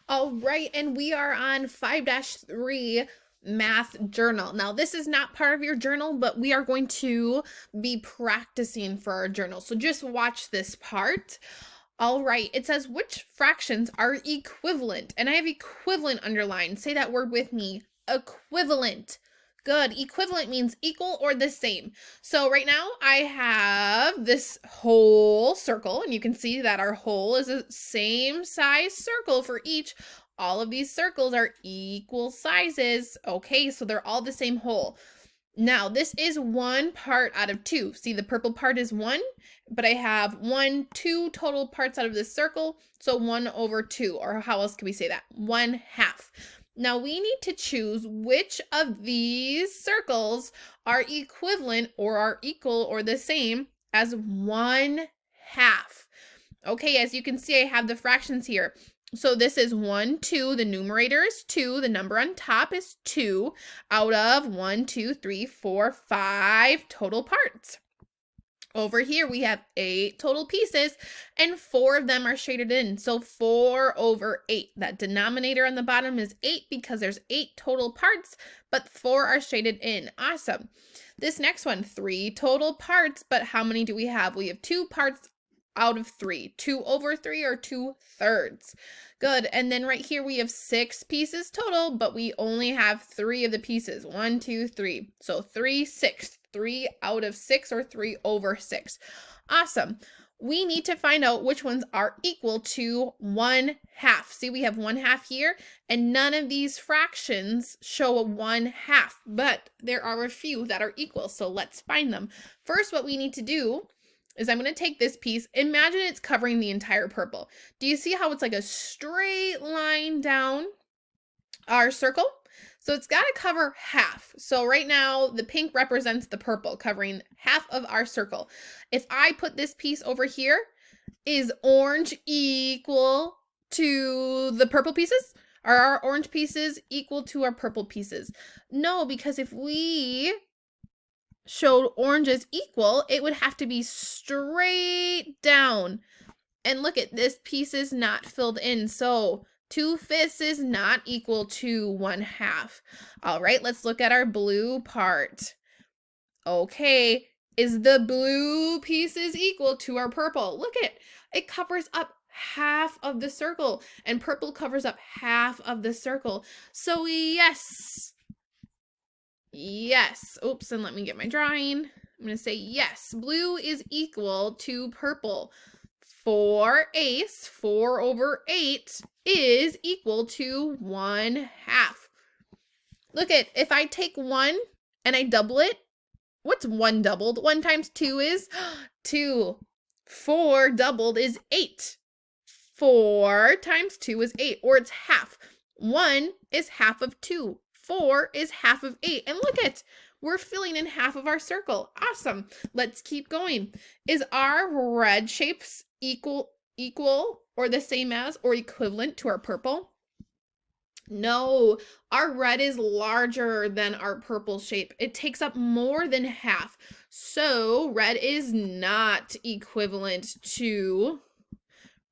All right, and we are on 5-3 math journal. Now, this is not part of your journal, but we are going to be practicing for our journal. So just watch this part. All right, it says which fractions are equivalent? And I have equivalent underlined. Say that word with me. Equivalent. Good. Equivalent means equal or the same. So right now I have this whole circle, and you can see that our whole is the same size circle for each. All of these circles are equal sizes. Okay, so they're all the same whole. Now, this is one part out of two. See, the purple part is one, but I have two total parts out of this circle. So 1/2, or how else can we say that? 1/2. Now we need to choose which of these circles are equivalent or are equal or the same as 1/2. Okay, as you can see, I have the fractions here. So this is 1, 2, the numerator is 2, the number on top is 2, out of 1, 2, 3, 4, 5 total parts. Over here, we have 8 total pieces, and 4 of them are shaded in. So 4/8. That denominator on the bottom is 8 because there's 8 total parts, but 4 are shaded in. Awesome. This next one, 3 total parts, but how many do we have? We have 2 parts out of 3. 2/3 or 2/3. Good. And then right here, we have 6 pieces total, but we only have 3 of the pieces. 1, 2, 3. So 3/6. 3 out of 6 or 3/6. Awesome. We need to find out which ones are equal to 1/2. See, we have 1/2 here, and none of these fractions show a 1/2, but there are a few that are equal. So let's find them. First, what we need to do is I'm going to take this piece. Imagine it's covering the entire purple. Do you see how it's like a straight line down our circle? So it's got to cover half. So right now, the pink represents the purple, covering half of our circle. If I put this piece over here, is orange equal to the purple pieces? Are our orange pieces equal to our purple pieces? No, because if we showed orange as equal, it would have to be straight down. And look at this piece is not filled in. So 2/5 is not equal to 1/2. All right, let's look at our blue part. Okay, is the blue pieces equal to our purple? Look at it. It covers up half of the circle, and purple covers up half of the circle. So yes. Yes. Oops, and let me get my drawing. I'm going to say yes. Blue is equal to purple. 4/8, 4/8 is equal to 1/2. Look at, if I take 1 and I double it, what's 1 doubled? 1 times 2 is 2. 4 doubled is 8. 4 times 2 is 8, or it's half. 1 is half of 2. 4 is half of 8. And look at, we're filling in half of our circle. Awesome. Let's keep going. Is our red shapes equal or the same as or equivalent to our purple? No, our red is larger than our purple shape. It takes up more than half. So red is not equivalent to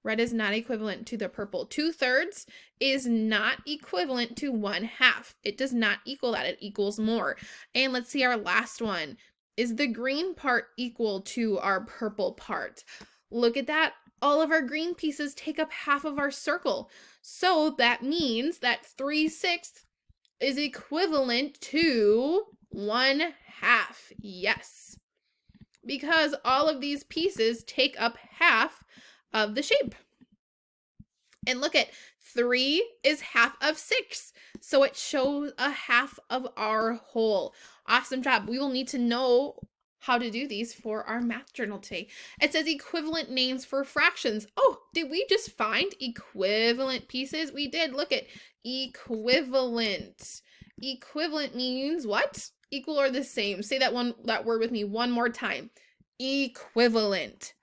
the purple. 2/3 is not equivalent to 1/2. It does not equal that. It equals more. And let's see our last one. Is the green part equal to our purple part? Look at that. All of our green pieces take up half of our circle. So that means that 3/6 is equivalent to 1/2. Yes. Because all of these pieces take up half of the shape. And look at 3 is half of 6. So it shows a half of our whole. Awesome job. We will need to know how to do these for our math journal today. It says equivalent names for fractions. Oh, did we just find equivalent pieces? We did. Look at equivalent. Equivalent means what? Equal or the same. Say that word with me one more time. Equivalent.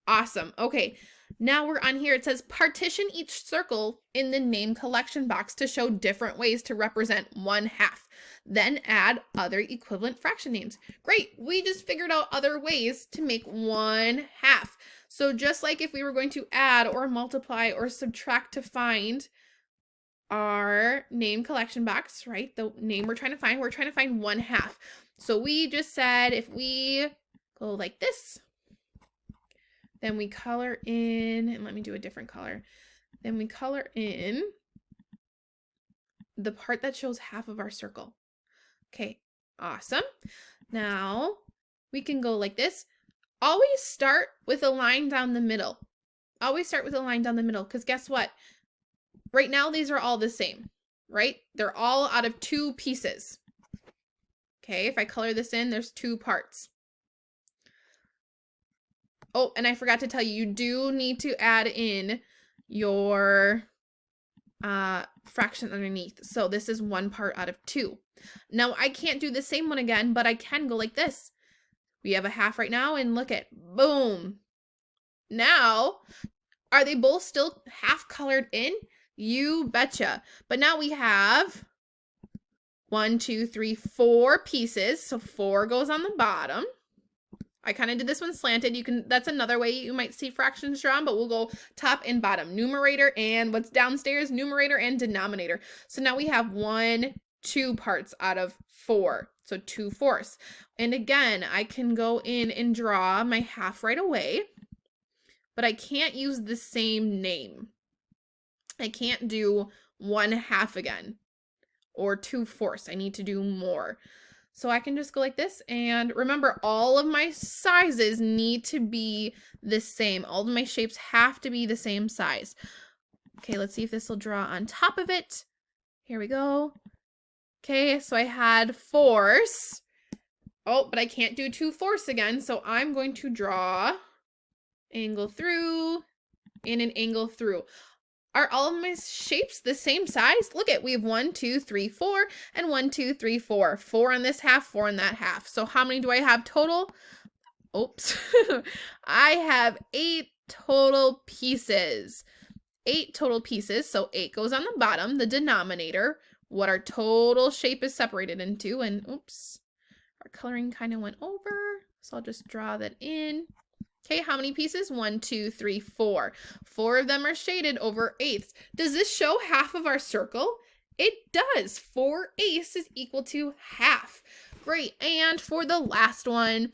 Awesome. Okay. Now we're on here. It says partition each circle in the name collection box to show different ways to represent 1/2. Then add other equivalent fraction names. Great. We just figured out other ways to make 1/2. So just like if we were going to add or multiply or subtract to find our name collection box, right? The name we're trying to find 1/2. So we just said if we go like this, then we color in, and let me do a different color. Then we color in the part that shows half of our circle. Okay, awesome. Now we can go like this. Always start with a line down the middle. Always start with a line down the middle, because guess what? Right now, these are all the same, right? They're all out of 2 pieces. Okay, if I color this in, there's 2 parts. Oh, and I forgot to tell you, you do need to add in your fraction underneath. So this is 1 part out of 2. Now I can't do the same one again, but I can go like this. We have a half right now, and look at, boom. Now, are they both still half colored in? You betcha. But now we have 1, 2, 3, 4 pieces. So 4 goes on the bottom. I kind of did this one slanted. You can, that's another way you might see fractions drawn, but we'll go top and bottom. Numerator and what's downstairs, numerator and denominator. So now we have 1, 2 parts out of 4. So 2/4. And again, I can go in and draw my half right away, but I can't use the same name. I can't do 1/2 again or 2/4. I need to do more. So I can just go like this, and remember, all of my sizes need to be the same. All of my shapes have to be the same size. Okay, let's see if this will draw on top of it. Here we go. Okay, so I had 4s. Oh, but I can't do 2/4 again, so I'm going to draw angle through and an angle through. Are all of my shapes the same size? Look at, we have 1, 2, 3, 4, and 1, 2, 3, 4. 4 on this half, 4 on that half. So how many do I have total? Oops. I have 8 total pieces. 8 total pieces. So 8 goes on the bottom, the denominator, what our total shape is separated into. And oops, our coloring kind of went over. So I'll just draw that in. Okay, how many pieces? 1, 2, 3, 4. 4 of them are shaded over 1/8. Does this show half of our circle? It does. 4/8 is equal to half. Great. And for the last one,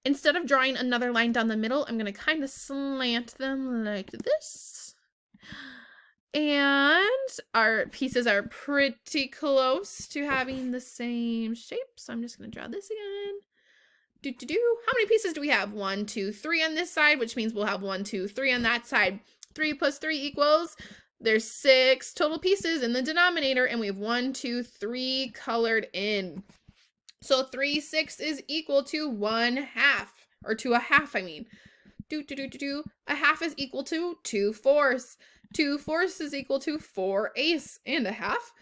instead of drawing another line down the middle, I'm going to kind of slant them like this. And our pieces are pretty close to having the same shape. So I'm just going to draw this again. How many pieces do we have? 1, 2, 3 on this side, which means we'll have 1, 2, 3 on that side. 3 plus 3 equals, there's 6 total pieces in the denominator, and we have 1, 2, 3 colored in. So 3, 6 is equal to 1/2, or to a half, I mean. A half is equal to 2/4. 2/4 is equal to 4/8 and a half.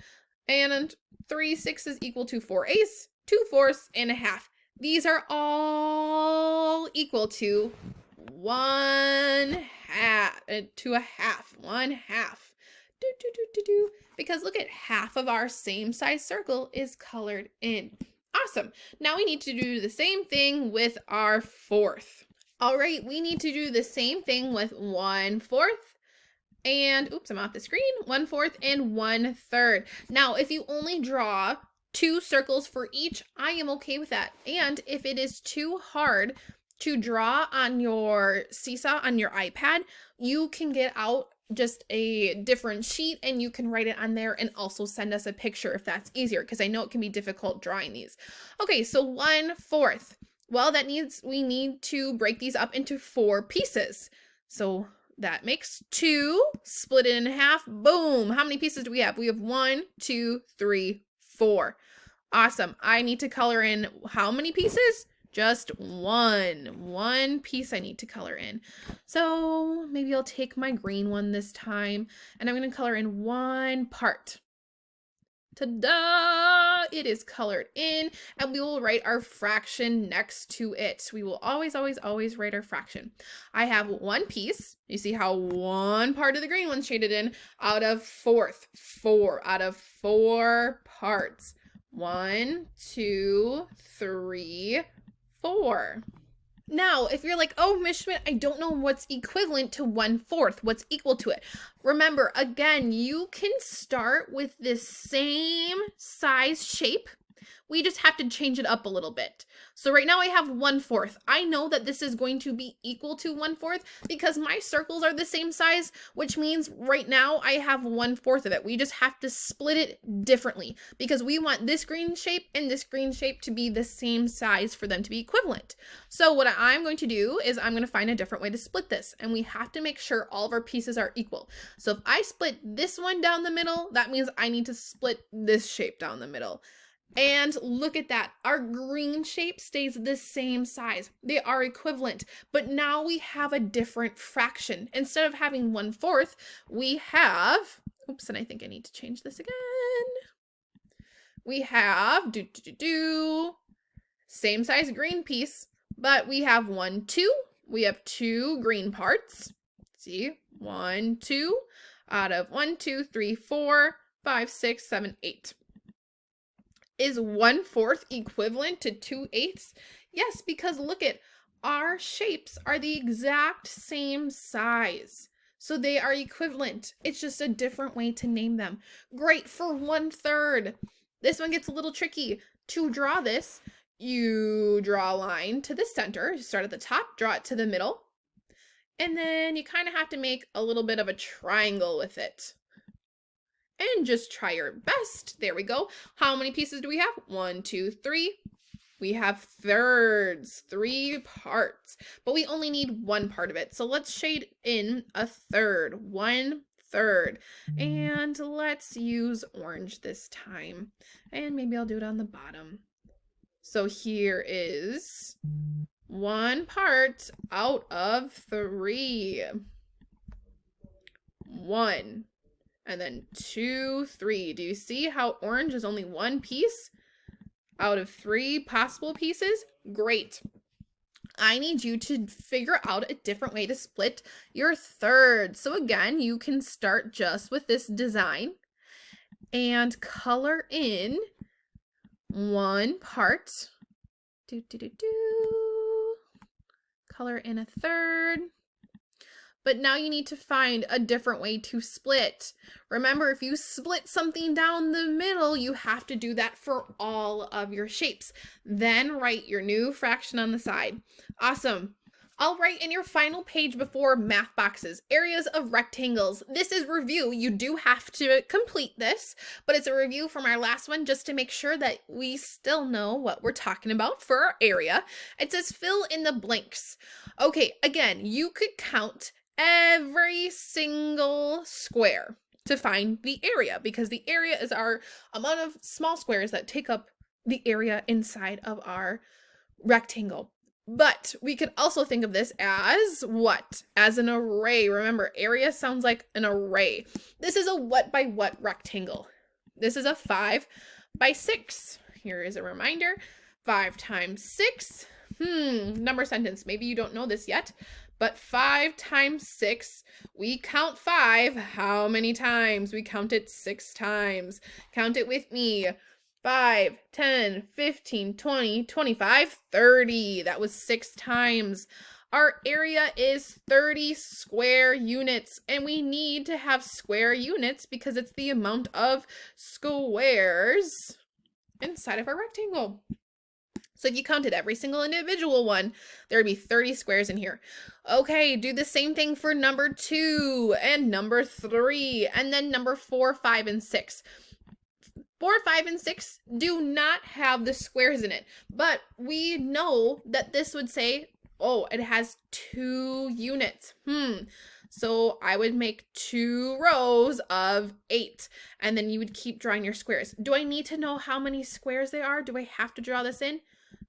And 3, 6 is equal to 4/8, 2/4 and a half. These are all equal to 1/2, to a half, 1/2. Because look at, half of our same size circle is colored in. Awesome. Now we need to do the same thing with our 4th. All right, we need to do the same thing with 1/4. And oops, I'm off the screen. 1/4 and 1/3. Now, if you only draw 2 circles for each, I am okay with that. And if it is too hard to draw on your Seesaw on your iPad, you can get out just a different sheet and you can write it on there and also send us a picture if that's easier, because I know it can be difficult drawing these. Okay, so 1/4. Well, we need to break these up into 4 pieces. So that makes 2, split it in half, boom. How many pieces do we have? We have 1, 2, 3, 4. Awesome. I need to color in how many pieces? Just 1 piece I need to color in. So maybe I'll take my green one this time, and I'm going to color in 1 part. Ta-da! It is colored in, and we will write our fraction next to it. We will always, always, always write our fraction. I have 1 piece. You see how 1 part of the green one's shaded in out of 4th. 4 out of 4 parts. 1, 2, 3, 4. Now, if you're like, oh, Miss Schmidt, I don't know what's equivalent to 1/4, what's equal to it. Remember, again, you can start with this same size shape. We just have to change it up a little bit. So right now I have 1/4. I know that this is going to be equal to 1/4 because my circles are the same size, which means right now I have 1/4 of it. We just have to split it differently because we want this green shape and this green shape to be the same size for them to be equivalent. So what I'm going to do is I'm going to find a different way to split this, and we have to make sure all of our pieces are equal. So if I split this one down the middle, that means I need to split this shape down the middle. And look at that, our green shape stays the same size. They are equivalent, but now we have a different fraction. Instead of having 1/4, we have, oops, and I think I need to change this again. We have, same size green piece, but we have 1, 2. We have 2 green parts. See, 1, 2, out of 1, 2, 3, 4, 5, 6, 7, 8. Is 1/4 equivalent to 2/8? Yes, because look at, our shapes are the exact same size. So they are equivalent. It's just a different way to name them. Great for 1/3. This one gets a little tricky. To draw this, you draw a line to the center. You start at the top, draw it to the middle. And then you kind of have to make a little bit of a triangle with it. And just try your best. There we go. How many pieces do we have? 1, 2, 3. We have thirds, 3 parts, but we only need 1 part of it. So let's shade in a third, 1/3. And let's use orange this time. And maybe I'll do it on the bottom. So here is 1 part out of 3. 1. And then 2, 3. Do you see how orange is only 1 piece out of 3 possible pieces? Great. I need you to figure out a different way to split your thirds. So again, you can start just with this design and color in 1 part. Color in a third. But now you need to find a different way to split. Remember, if you split something down the middle, you have to do that for all of your shapes. Then write your new fraction on the side. Awesome. I'll write in your final page before math boxes, areas of rectangles. This is review. You do have to complete this, but it's a review from our last one just to make sure that we still know what we're talking about for our area. It says fill in the blanks. Okay, again, you could count every single square to find the area because the area is our amount of small squares that take up the area inside of our rectangle. But we could also think of this as what? As an array. Remember, area sounds like an array. This is a what by what rectangle. This is a 5 by 6. Here is a reminder. 5 times 6. Number sentence. Maybe you don't know this yet. But 5 times 6, we count 5 how many times? We count it 6 times. Count it with me. 5, 10, 15, 20, 25, 30. That was 6 times. Our area is 30 square units, and we need to have square units because it's the amount of squares inside of our rectangle. So if you counted every single individual one, there would be 30 squares in here. Okay, do the same thing for number 2 and number 3, and then number 4, 5, and 6. 4, 5, and 6 do not have the squares in it, but we know that this would say, oh, it has 2 units. So I would make 2 rows of 8, and then you would keep drawing your squares. Do I need to know how many squares they are? Do I have to draw this in?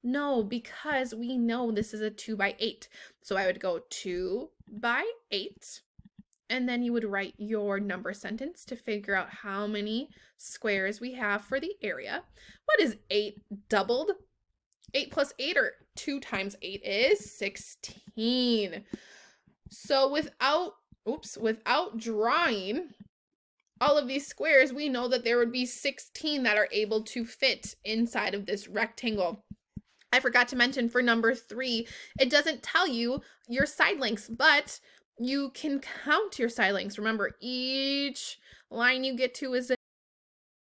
No, because we know this is a 2 by 8. So I would go 2 by 8, and then you would write your number sentence to figure out how many squares we have for the area. What is 8 doubled? 8 plus 8, or 2 times 8 is 16. So without drawing all of these squares, we know that there would be 16 that are able to fit inside of this rectangle. I forgot to mention for number 3, it doesn't tell you your side lengths, but you can count your side lengths. Remember, each line you get to is